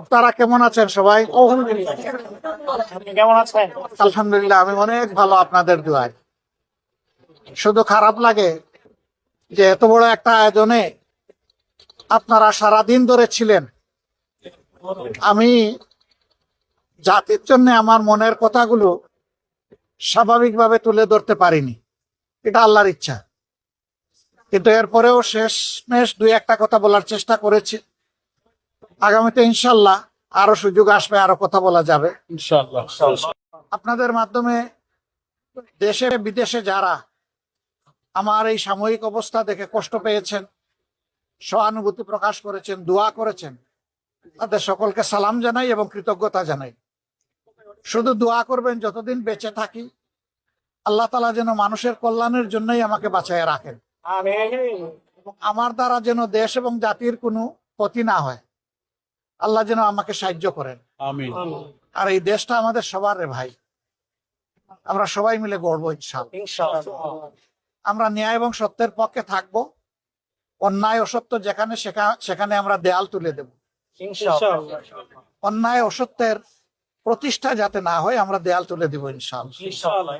আপনারা কেমন আছেন সবাই? আপনি কেমন আছেন? আলহামদুলিল্লাহ, আমি অনেক ভালো আপনাদের দোয়ায়। শুধু খারাপ লাগে যে এত বড় একটা আয়োজনে আপনারা সারাদিন ধরে ছিলেন। আমি জাতির জন্য আমার মনের কথাগুলো স্বাভাবিকভাবে তুলে ধরতে পারিনি, এটা আল্লাহর ইচ্ছা। কিন্তু এরপরেও শেষমেশ দুই একটা কথা বলার চেষ্টা করেছি। আগামীতে ইনশাল্লাহ আরো সুযোগ আসবে, আরো কথা বলা যাবে ইনশাআল্লাহ। আপনাদের মাধ্যমে। দেশে বিদেশে যারা আমার এই সাময়িক অবস্থা দেখে কষ্ট পেয়েছেন, সহানুভূতি প্রকাশ করেছেন, দোয়া করেছেন, তাদের সকলকে সালাম জানাই এবং কৃতজ্ঞতা জানাই। শুধু দোয়া করবেন যতদিন বেঁচে থাকি, আল্লাহ তাআলা যেন মানুষের কল্যাণের জন্যই আমাকে বাঁচায় রাখেন। আমিন। আমার দ্বারা যেন দেশ এবং জাতির কোনো ক্ষতি না হয়, আল্লাহ যেন আমাকে সাহায্য করেন। আমিন। আর এই দেশটা আমাদের সবার রে ভাই, আমরা সবাই মিলে গড়বো ইনশাআল্লাহ। ইনশাআল্লাহ। আমরা ন্যায় এবং সত্যের পক্ষে থাকবো। অন্যায় অসত্য যেখানে সেখানে আমরা দেয়াল তুলে দেব। ইনশাআল্লাহ। অন্যায় অসত্যের প্রতিষ্ঠা যাতে না হয় আমরা দেয়াল তুলে দেব ইনশাআল্লাহ। ইনশাআল্লাহ।